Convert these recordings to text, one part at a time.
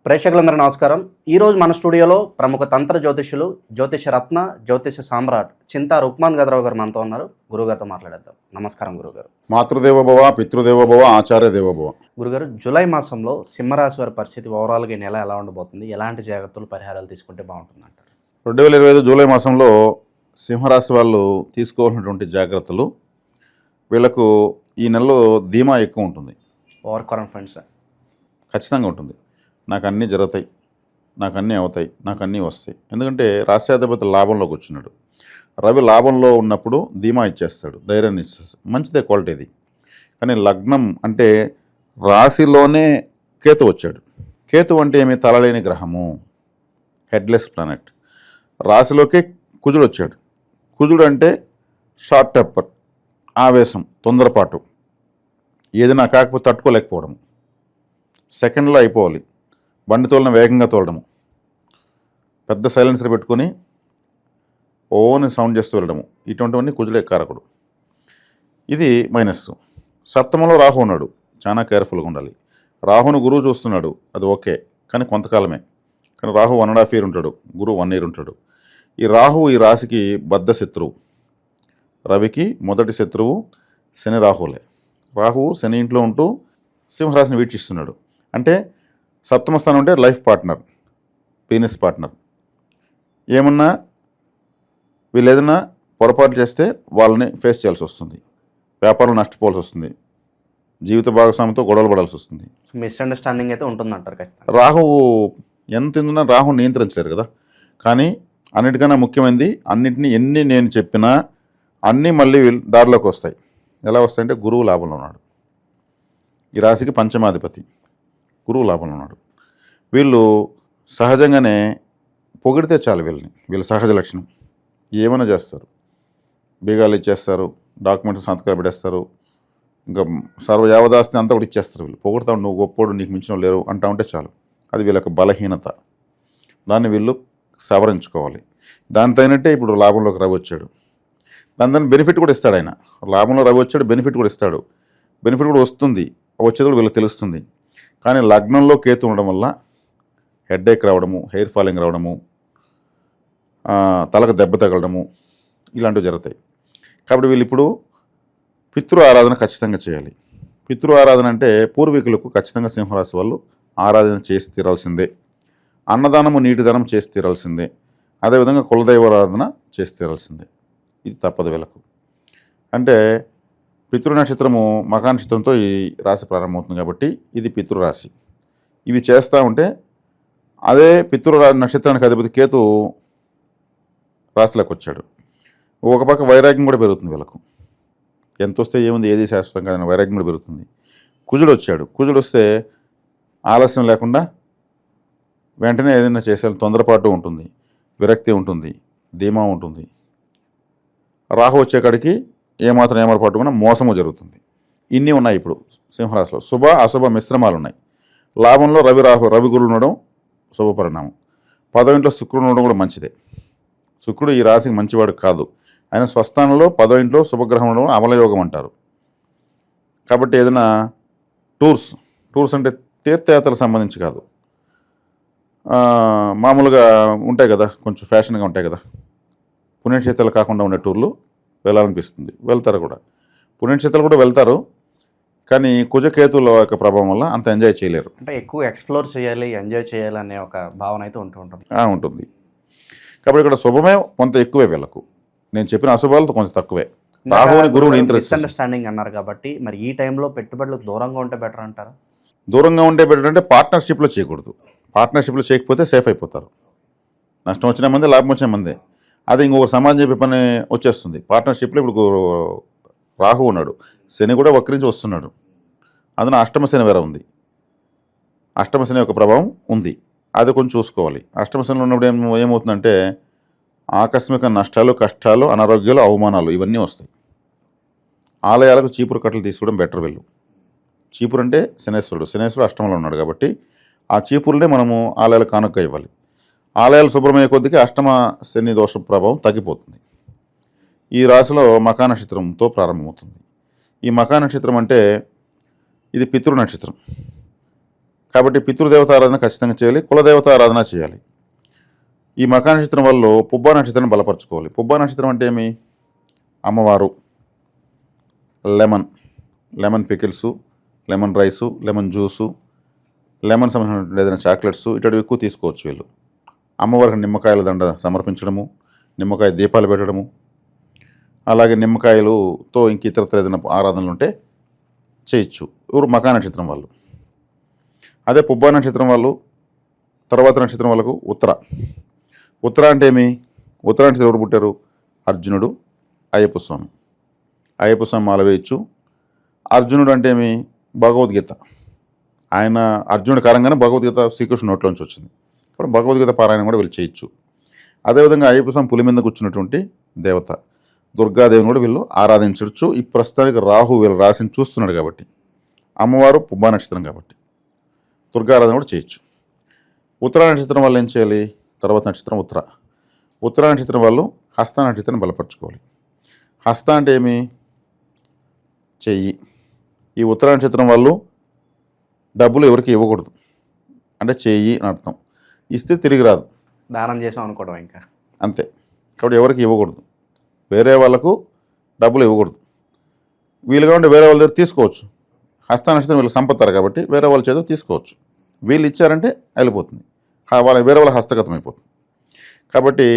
ప్రేక్షకులందరూ నమస్కారం. ఈరోజు మన స్టూడియోలో ప్రముఖ తంత్ర జ్యోతిష్యులు, జ్యోతిష రత్న, జ్యోతిష సామ్రాట్ చింతా రుక్మాన్ గదరావు గారు మనతో ఉన్నారు. గురుగారితో మాట్లాడేద్దాం. నమస్కారం గురుగారు. మాతృదేవోభవ, పితృదేవోభవ, ఆచార్య దేవోభవ. గురుగారు, జూలై మాసంలో సింహరాశి వారి పరిస్థితి ఓవరాల్గా ఈ నెల ఎలా ఉండబోతుంది? ఎలాంటి జాగ్రత్తలు, పరిహారాలు తీసుకుంటే బాగుంటుంది అంటారు? 2025 జూలై మాసంలో సింహరాశి వాళ్ళు తీసుకోవాల్సినటువంటి జాగ్రత్తలు, వీళ్ళకు ఈ నెలలో ధీమా ఎక్కువ ఉంటుంది. ఓవర్ కాన్ఫిడెన్స్ ఖచ్చితంగా ఉంటుంది. నాకు అన్నీ జరుగుతాయి, నాకు అన్నీ అవుతాయి, నాకు అన్నీ వస్తాయి. ఎందుకంటే రాష్ట్రాధిపతి లాభంలోకి వచ్చినాడు. రవి లాభంలో ఉన్నప్పుడు ధీమా ఇచ్చేస్తాడు, ధైర్యాన్ని ఇచ్చేస్తాడు. మంచిదే క్వాలిటీ ఇది. కానీ లగ్నం అంటే రాశిలోనే కేతు వచ్చాడు. కేతు అంటే ఏమి? తలలేని గ్రహము, హెడ్లెస్ ప్లానెట్. రాశిలోకి కుజుడు వచ్చాడు. కుజుడు అంటే షార్ట్ టెంపర్, ఆవేశం, తొందరపాటు, ఏదైనా కాకపోతే తట్టుకోలేకపోవడం, సెకండ్లో అయిపోవాలి, బండి తోలిన వేగంగా తోలడము, పెద్ద సైలెన్సర్ పెట్టుకొని ఓన్ సౌండ్ చేస్తూ వెళ్ళడము, ఇటువంటివన్నీ కుజుడే కారకుడు. ఇది మైనస్. సప్తమంలో రాహు ఉన్నాడు, చాలా కేర్ఫుల్గా ఉండాలి. రాహును గురువు చూస్తున్నాడు, అది ఓకే, కానీ కొంతకాలమే. కానీ రాహు 1.5 year ఉంటాడు, గురువు 1 year ఉంటాడు. ఈ రాహు ఈ రాశికి బద్ధ శత్రువు. రవికి మొదటి శత్రువు శని రాహులే. రాహువు శని ఇంట్లో ఉంటూ సింహరాశిని వీక్షిస్తున్నాడు. అంటే సప్తమ స్థానం అంటే లైఫ్ పార్ట్నర్, పీనిస్ పార్ట్నర్. ఏమన్నా వీళ్ళు ఏదైనా పొరపాటు చేస్తే వాళ్ళని ఫేస్ చేయాల్సి వస్తుంది, వ్యాపారం నష్టపోవాల్సి వస్తుంది, జీవిత భాగస్వామితో గొడవలు పడాల్సి వస్తుంది. మిస్అండర్స్టాండింగ్ అయితే ఉంటుందంటారు ఖచ్చితంగా. రాహువు ఎంత ఎందున్నా రాహువు నియంత్రించలేరు కదా. కానీ అన్నిటికన్నా ముఖ్యమైనది, అన్నింటినీ ఎన్ని నేను చెప్పినా అన్నీ మళ్ళీ దారిలోకి వస్తాయి. ఎలా వస్తాయంటే గురువు లాభంలో ఉన్నాడు. ఈ రాశికి పంచమాధిపతి గురువు లాభంలో ఉన్నాడు. వీళ్ళు సహజంగానే పొగిడితే చాలు వీళ్ళని, వీళ్ళ సహజ లక్షణం. ఏమైనా చేస్తారు, బీగాలు ఇచ్చేస్తారు, డాక్యుమెంట్స్ సంతకాలు పెట్టేస్తారు, ఇంకా యావదాస్తిని అంతా కూడా ఇచ్చేస్తారు. వీళ్ళు పొగుడుతా, నువ్వు గొప్పోడు, నీకు మించిన లేరు అంటా ఉంటే చాలు. అది వీళ్ళకి బలహీనత. దాన్ని వీళ్ళు సవరించుకోవాలి. దాని తగినట్టే ఇప్పుడు లాభంలోకి రవి వచ్చాడు. దాని బెనిఫిట్ కూడా ఇస్తాడు ఆయన. లాభంలో రవి వచ్చాడు, బెనిఫిట్ కూడా ఇస్తాడు. బెనిఫిట్ కూడా వస్తుంది, వచ్చేది కూడా వీళ్ళకి తెలుస్తుంది. కానీ లగ్నంలో కేతు ఉండడం వల్ల హెడ్ఏక్ రావడము, హెయిర్ ఫాలింగ్ రావడము, తలకు దెబ్బ తగలడము, ఇలాంటివి జరుగుతాయి. కాబట్టి వీళ్ళు ఇప్పుడు పితృ ఆరాధన ఖచ్చితంగా చేయాలి. పితృ ఆరాధన అంటే పూర్వీకులకు ఖచ్చితంగా సింహరాశి వాళ్ళు ఆరాధన చేసి తీరాల్సిందే. అన్నదానము, నీటి దానం చేసి తీరాల్సిందే. అదేవిధంగా కులదైవారాధన చేసి తీరాల్సిందే. ఇది తప్పదు వీళ్ళకు. అంటే పితృ నక్షత్రము మఖా నక్షత్రంతో ఈ రాశి ప్రారంభమవుతుంది కాబట్టి ఇది పితృరాశి. ఇవి చేస్తూ ఉంటే అదే నక్షత్రానికి అధిపతి కేతు రాశిలోకి వచ్చాడు. ఒక పక్క వైరాగ్యం కూడా పెరుగుతుంది వీళ్ళకు. ఎంత వస్తే ఏముంది, ఏది శాశ్వతం కాదని వైరాగ్యం కూడా పెరుగుతుంది. కుజుడు వచ్చాడు. కుజుడు వస్తే ఆలస్యం లేకుండా వెంటనే ఏదైనా చేసేయాలి, తొందరపాటు ఉంటుంది, విరక్తి ఉంటుంది, ధీమా ఉంటుంది. రాహు వచ్చేకాడికి ఏమాత్రం ఏమరపాటు కూడా మోసము జరుగుతుంది. ఇన్ని ఉన్నాయి ఇప్పుడు సింహరాశిలో. శుభ అశుభ మిశ్రమాలు ఉన్నాయి. లాభంలో రవి గురులు ఉండడం శుభ పరిణామం. 10వ ఇంట్లో శుక్రుడు ఉండడం కూడా మంచిదే. శుక్రుడు ఈ రాశికి మంచివాడు కాదు. ఆయన స్వస్థానంలో 10వ ఇంట్లో శుభగ్రహం ఉండడం అమలయోగం అంటారు. కాబట్టి ఏదైనా టూర్స్ అంటే తీర్థయాత్రలకు సంబంధించి కాదు, మామూలుగా ఉంటాయి కదా, కొంచెం ఫ్యాషన్గా ఉంటాయి కదా, పుణ్యక్షేత్రాలు కాకుండా ఉండే టూర్లు వెళ్ళాలనిపిస్తుంది, వెళ్తారు కూడా. పుణ్యక్షేత్రాలు కూడా వెళ్తారు, కానీ కుజకేతుల యొక్క ప్రభావం వల్ల అంత ఎంజాయ్ చేయలేరు. అంటే ఎక్కువ ఎక్స్ప్లోర్ చేయాలి, ఎంజాయ్ చేయాలి అనే ఒక భావన అయితే ఉంటుంది. కాబట్టి ఇక్కడ శుభమే కొంత ఎక్కువే వీళ్ళకు. నేను చెప్పిన అశుభాలతో కొంచెం తక్కువే. రాహువుని గురువు మిస్అండర్స్టాండింగ్ అన్నారు కాబట్టి మరి ఈ టైంలో పెట్టుబడులకు దూరంగా ఉంటే బెటర్ అంటారా? దూరంగా ఉంటే బెటర్ అంటే పార్ట్నర్షిప్లో చేయకూడదు. పార్ట్నర్షిప్లో చేయకపోతే సేఫ్ అయిపోతారు. నష్టం వచ్చిన మందే, లాభం వచ్చిన మందే. అది ఇంకొక సమాజం చెప్పే పని వచ్చేస్తుంది. పార్ట్నర్షిప్లో ఇప్పుడు రాహు ఉన్నాడు, శని కూడా వక్రించి వస్తున్నాడు. అందులో అష్టమ శని వేరే ఉంది. అష్టమ శని యొక్క ప్రభావం ఉంది, అది కొంచెం చూసుకోవాలి. అష్టమ శనిలో ఉన్నప్పుడు ఏమవుతుందంటే ఆకస్మిక నష్టాలు, కష్టాలు, అనారోగ్యాలు, అవమానాలు ఇవన్నీ వస్తాయి. ఆలయాలకు చీపురు కట్టలు తీసుకోవడం బెటర్. వెళ్ళు. చీపురు అంటే శనేశ్వరుడు అష్టమంలో ఉన్నాడు కాబట్టి ఆ చీపురునే మనము ఆలయాలకు కానుక ఇవ్వాలి. ఆలయాలు శుభ్రమయ్యే కొద్దికి అష్టమ శని దోష ప్రభావం తగ్గిపోతుంది. ఈ రాశిలో మఖా నక్షత్రంతో ప్రారంభమవుతుంది. ఈ మఖా నక్షత్రం అంటే ఇది పితృ నక్షత్రం. కాబట్టి పితృదేవత ఆరాధన ఖచ్చితంగా చేయాలి, కులదేవత ఆరాధన చేయాలి. ఈ మఖా నక్షత్రం వల్ల పుబ్బా నక్షత్రాన్ని బలపరచుకోవాలి. పుబ్బా నక్షత్రం అంటే ఏమి? అమ్మవారు, lemon pickles, lemon rice, lemon juice, lemon సంబంధించిన ఏదైనా చాక్లెట్స్ ఇటువంటివి ఎక్కువ తీసుకోవచ్చు వీళ్ళు. అమ్మవారికి నిమ్మకాయల దండ సమర్పించడము, నిమ్మకాయ దీపాలు పెట్టడము, అలాగే నిమ్మకాయలతో ఇంక ఇతరత్ర ఏదైనా ఆరాధనలు ఉంటే చేయొచ్చు. ఎవరు? మఖా నక్షత్రం వాళ్ళు. అదే పుబ్బా నక్షత్రం వాళ్ళు, తర్వాత నక్షత్రం వాళ్ళకు ఉత్తర అంటే ఏమి? ఉత్తర నక్షత్రం ఎవరు పుట్టారు? అర్జునుడు, అయ్యప్ప స్వామి మాల వేయచ్చు. అర్జునుడు అంటే ఏమి? భగవద్గీత. ఆయన అర్జునుడి కారంగానే భగవద్గీత శ్రీకృష్ణుడి నోట్లోంచి వచ్చింది. ఇప్పుడు భగవద్గీత పారాయణం కూడా వీళ్ళు చేయొచ్చు. అదేవిధంగా అయ్యప్ప స్వామి పులి మీద కూర్చున్నటువంటి దేవత దుర్గాదేవిని కూడా వీళ్ళు ఆరాధించవచ్చు. ఈ ప్రస్తుతానికి రాహు వీళ్ళ రాశిని చూస్తున్నాడు కాబట్టి, అమ్మవారు పుబ్బా నక్షత్రం కాబట్టి దుర్గారాధన కూడా చేయొచ్చు. ఉత్తర నక్షత్రం వాళ్ళు ఏం చేయాలి? తర్వాత నక్షత్రం ఉత్తర నక్షత్రం వాళ్ళు హస్త నక్షత్రాన్ని బలపరచుకోవాలి. హస్త అంటే ఏమి? చెయ్యి. ఈ ఉత్తర నక్షత్రం వాళ్ళు డబ్బులు ఎవరికి ఇవ్వకూడదు, అంటే చెయ్యి అని అర్థం. ఇస్తే తిరిగి రాదు, దానం చేసాం అనుకోవడం ఇంకా అంతే. కాబట్టి ఎవరికి ఇవ్వకూడదు, వేరే వాళ్ళకు డబ్బులు ఇవ్వకూడదు. వీలుగా ఉంటే వేరే వాళ్ళ దగ్గర తీసుకోవచ్చు. హస్త నక్షత్రం వీళ్ళు సంపత్తారు కాబట్టి వేరే వాళ్ళ చేత తీసుకోవచ్చు. వీళ్ళు ఇచ్చారంటే వెళ్ళిపోతుంది, వేరే వాళ్ళ హస్తగతం అయిపోతుంది. కాబట్టి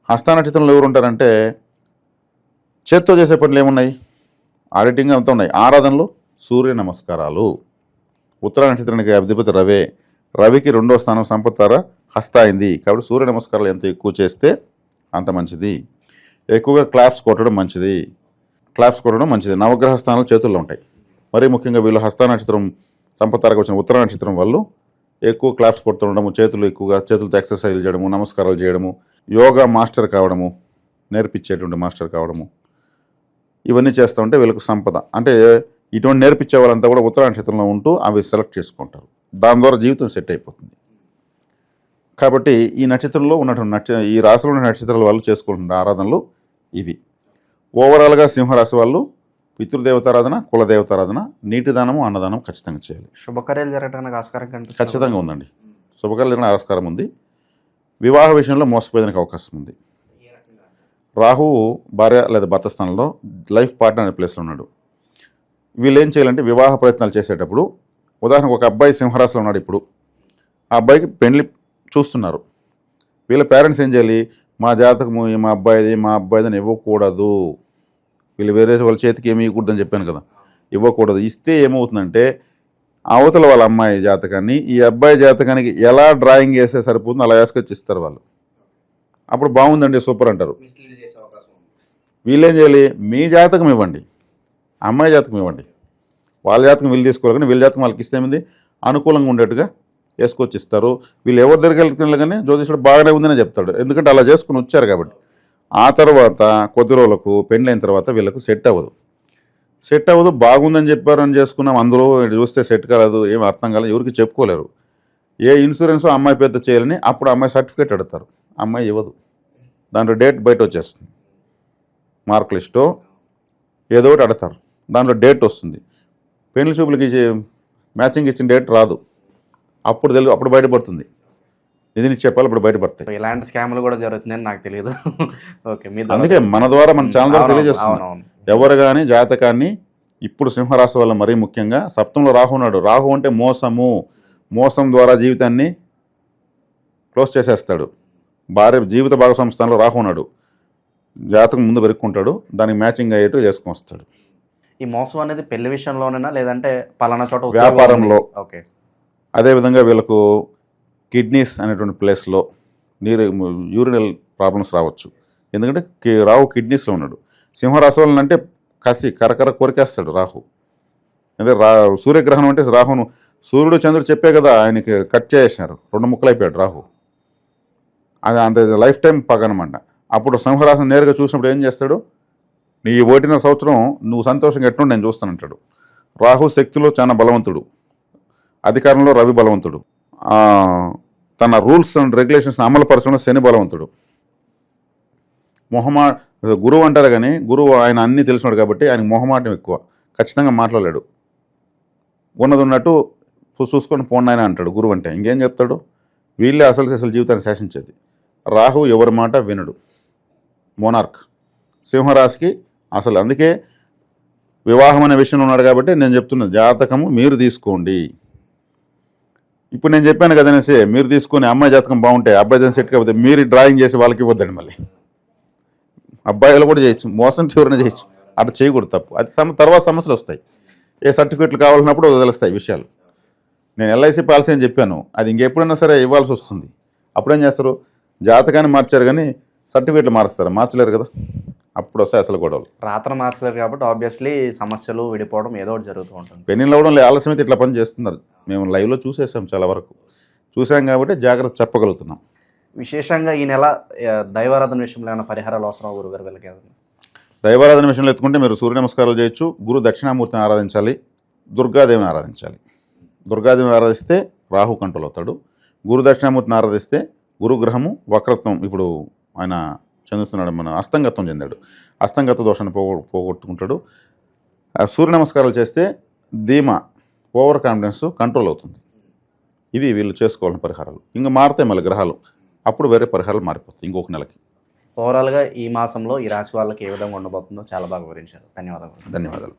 హస్త నక్షత్రంలో ఎవరు ఉంటారంటే చేత్తో చేసే పనులు ఏమున్నాయి? ఆడిటింగ్ అంతా ఉన్నాయి. ఆరాధనలు, సూర్య నమస్కారాలు. ఉత్తర నక్షత్రానికి అధిపతి రవికి 2వ స్థానం సంపత్తార హస్త అయింది. కాబట్టి సూర్య నమస్కారాలు ఎంత ఎక్కువ చేస్తే అంత మంచిది. ఎక్కువగా క్లాప్స్ కొట్టడం మంచిది. నవగ్రహ స్థానాలు చేతుల్లో ఉంటాయి. మరీ ముఖ్యంగా వీళ్ళు హస్త నక్షత్రం సంపత్తారకు వచ్చిన ఉత్తర నక్షత్రం వాళ్ళు ఎక్కువ క్లాప్స్ కొడుతుండడము, చేతులతో ఎక్సర్సైజ్ చేయడము, నమస్కారాలు చేయడము, యోగా మాస్టర్ కావడము, నేర్పించేటువంటి మాస్టర్ కావడము, ఇవన్నీ చేస్తూ ఉంటే వీళ్ళకు సంపద. అంటే ఇటువంటి నేర్పించే వాళ్ళంతా కూడా ఉత్తర నక్షత్రంలో ఉంటూ అవి సెలెక్ట్ చేసుకుంటారు. దాని ద్వారా జీవితం సెట్ అయిపోతుంది. కాబట్టి ఈ నక్షత్రంలో ఉన్నటువంటి ఈ రాశిలో ఉన్న నక్షత్రాల వాళ్ళు చేసుకుంటున్న ఆరాధనలు ఇవి. ఓవరాల్గా సింహరాశి వాళ్ళు పితృదేవతారాధన, కులదేవతారాధన, నీటి దానము, అన్నదానం ఖచ్చితంగా చేయాలి. శుభకార్యాలు జరగడానికి ఆస్కారం కనిపిస్తుంది. ఖచ్చితంగా ఉందండి. శుభకార్యాలు జరగడానికి ఆస్కారం ఉంది. వివాహ విషయంలో మోసపోయేదానికి అవకాశం ఉంది. రాహువు భార్య లేదా భర్త స్థానంలో లైఫ్ పార్ట్నర్ అనే ప్లేస్లో ఉన్నాడు. వీళ్ళు ఏం చేయాలంటే వివాహ ప్రయత్నాలు చేసేటప్పుడు, ఉదాహరణకు ఒక అబ్బాయి సింహరాశిలో ఉన్నాడు. ఇప్పుడు ఆ అబ్బాయికి పెళ్లి చూస్తున్నారు. వీళ్ళ పేరెంట్స్ ఏం చేయాలి? మా జాతకము మా అబ్బాయిదని ఇవ్వకూడదు. వీళ్ళు వేరే వాళ్ళ చేతికి ఏమి ఇవ్వకూడదని చెప్పాను కదా, ఇవ్వకూడదు. ఇస్తే ఏమవుతుందంటే అవతల వాళ్ళ అమ్మాయి జాతకాన్ని ఈ అబ్బాయి జాతకానికి ఎలా డ్రాయింగ్ వేస్తే సరిపోతుందో అలా వేసుకొచ్చి ఇస్తారు వాళ్ళు. అప్పుడు బాగుందండి, సూపర్ అంటారు. వీళ్ళేం చేయాలి? మీ జాతకం ఇవ్వండి, అమ్మాయి జాతకం ఇవ్వండి. వాళ్ళ జాతకం వీళ్ళు తీసుకోవాలి, కానీ వీళ్ళ జాతకం వాళ్ళకి ఇస్తే ఏమింది అనుకూలంగా ఉండేట్టుగా వేసుకొచ్చి ఇస్తారు. వీళ్ళు ఎవరి దగ్గరికి వెళ్తున్నా కానీ జ్యోతిషుడు బాగానే ఉందనే చెప్తాడు, ఎందుకంటే అలా చేసుకుని వచ్చారు కాబట్టి. ఆ తర్వాత కొద్ది రోజులకు పెళ్ళైన తర్వాత వీళ్ళకు సెట్ అవ్వదు. బాగుందని చెప్పారని చేసుకున్నాం, అందులో చూస్తే సెట్ కాలేదు, ఏం అర్థం కాలేదు, ఎవరికి చెప్పుకోలేరు. ఏ ఇన్సూరెన్స్ అమ్మాయి పెద్ద చేయాలని అప్పుడు అమ్మాయి సర్టిఫికేట్ అడుగుతారు, అమ్మాయి ఇవ్వదు. దాంట్లో డేట్ బయట వచ్చేస్తుంది, మార్క్ లిస్టో ఏదో ఒకటి అడతారు, దాంట్లో డేట్ వస్తుంది. పెళ్లి చూపులకి మ్యాచింగ్ ఇచ్చిన డేట్ రాదు, అప్పుడు బయటపడుతుంది. ఇది నీకు చెప్పాలి, ఇప్పుడు బయటపడతాయి. ఇలాంటి స్కామ్లు కూడా జరుగుతుందని నాకు తెలియదు. ఓకే, అందుకే మన ద్వారా మన ఛానల్ ద్వారా తెలియజేస్తున్నాం. ఎవరు కానీ జాతకాన్ని ఇప్పుడు సింహరాశి వల్ల మరీ ముఖ్యంగా సప్తంలో రాహు ఉన్నాడు. రాహు అంటే మోసం ద్వారా జీవితాన్ని క్లోజ్ చేసేస్తాడు. జీవిత భాగస్వామి స్థానంలో రాహు ఉన్నాడు. జాతకం ముందు పెరుక్కుంటాడు, దానికి మ్యాచింగ్ అయ్యేట్టు చేసుకుని వస్తాడు. ఈ మోసం అనేది పెళ్లి విషయంలోనేనా, లేదంటే పలానా చోట వ్యాపారంలో? ఓకే. అదేవిధంగా వీళ్ళకు కిడ్నీస్ అనేటువంటి ప్లేస్లో యూరినల్ ప్రాబ్లమ్స్ రావచ్చు. ఎందుకంటే రాహు కిడ్నీస్లో ఉన్నాడు. సింహరాశి వాళ్ళని అంటే కరకర కొరికేస్తాడు రాహు. అదే సూర్యగ్రహణం అంటే రాహును సూర్యుడు చంద్రుడు చెప్పే కదా ఆయనకి కట్ చేసేసినారు, 2 ముక్కలు అయిపోయాడు రాహు. అది అంత లైఫ్ టైం పగనమాట. అప్పుడు సింహరాశిని నేరుగా చూసినప్పుడు ఏం చేస్తాడు? నీ 1.5 సంవత్సరం నువ్వు సంతోషంగా ఎట్లుండి నేను చూస్తానంటాడు. రాహు శక్తిలో చాలా బలవంతుడు, అధికారంలో రవి బలవంతుడు, తన రూల్స్ అండ్ రెగ్యులేషన్స్ని అమలుపరచడంలో శని బలవంతుడు. గురువు అంటారు కానీ గురువు ఆయన అన్నీ తెలిసినాడు కాబట్టి ఆయనకు మొహమాటం ఎక్కువ, ఖచ్చితంగా మాట్లాడలేడు. ఉన్నది ఉన్నట్టు చూసుకొని పోండి ఆయన అంటాడు గురువు అంటే. ఇంకేం చెప్తాడు? వీళ్ళే అసలు జీవితాన్ని శాసించేది. రాహు ఎవరి మాట వినడు, మోనార్క్. సింహరాశికి అసలు అందుకే వివాహం అనే విషయంలో ఉన్నాడు కాబట్టి నేను చెప్తున్న జాతకము మీరు తీసుకోండి. ఇప్పుడు నేను చెప్పాను కదనేసి మీరు తీసుకుని అమ్మాయి జాతకం బాగుంటే అబ్బాయి జాతకం సెట్ కాకపోతే మీరు డ్రాయింగ్ చేసి వాళ్ళకి ఇవ్వద్దండి. మళ్ళీ అబ్బాయిలు కూడా చేయొచ్చు, మోసం ఎవరైనా చేయొచ్చు, అట్లా చేయకూడదు, తప్పు. అది తర్వాత సమస్యలు వస్తాయి. ఏ సర్టిఫికెట్లు కావాలన్నప్పుడు వదిలేస్తాయి విషయాలు. నేను ఎల్ఐసి పాలసీ అని చెప్పాను, అది ఇంకెప్పుడైనా సరే ఇవ్వాల్సి వస్తుంది. అప్పుడేం చేస్తారు? జాతకాన్ని మార్చారు కానీ సర్టిఫికెట్లు మారుస్తారు, మార్చలేరు కదా, అప్పుడు వస్తాయి అసలు గొడవలు. రాత్రి మార్చలేరు కాబట్టి ఆబ్వియస్లీ సమస్యలు విడిపోవడం ఏదో ఒకటి జరుగుతూ ఉంటుంది. పెళ్ళిళ్ళు అవ్వడం ఆలస్యం అయితే ఇట్లా పని చేస్తున్నారు. మేము లైవ్లో చూసేసాం, చాలా వరకు చూసాం కాబట్టి జాగ్రత్త చెప్పగలుగుతున్నాం. విశేషంగా ఈ నెల దైవారాధన విషయంలో ఏమైనా పరిహారాలు అవసరం గురుగారు వీళ్ళకి? దైవారాధన విషయంలో ఎత్తుకుంటే మీరు సూర్య నమస్కారాలు చేయొచ్చు, గురు దక్షిణామూర్తిని ఆరాధించాలి, దుర్గాదేవిని ఆరాధించాలి. దుర్గాదేవిని ఆరాధిస్తే రాహు కంట్రోల్ అవుతాడు. గురు దక్షిణామూర్తిని ఆరాధిస్తే గురుగ్రహము వక్రత్వం, ఇప్పుడు ఆయన చెందుతున్నాడు, మన అస్తంగత్వం చెందాడు, అస్తంగత్వ దోషాన్ని పోగొట్టుకుంటాడు. సూర్య నమస్కారాలు చేస్తే ధీమా, ఓవర్ కాన్ఫిడెన్స్ కంట్రోల్ అవుతుంది. ఇవి వీళ్ళు చేసుకోవాలని పరిహారాలు. ఇంకా మారుతాయి మళ్ళీ గ్రహాలు, అప్పుడు వేరే పరిహారాలు మారిపోతాయి ఇంకొక నెలకి. ఓవరాల్గా ఈ మాసంలో ఈ రాశి వాళ్ళకి ఏ విధంగా ఉండబోతుందో చాలా బాగా వివరించారు. ధన్యవాదాలు. ధన్యవాదాలు.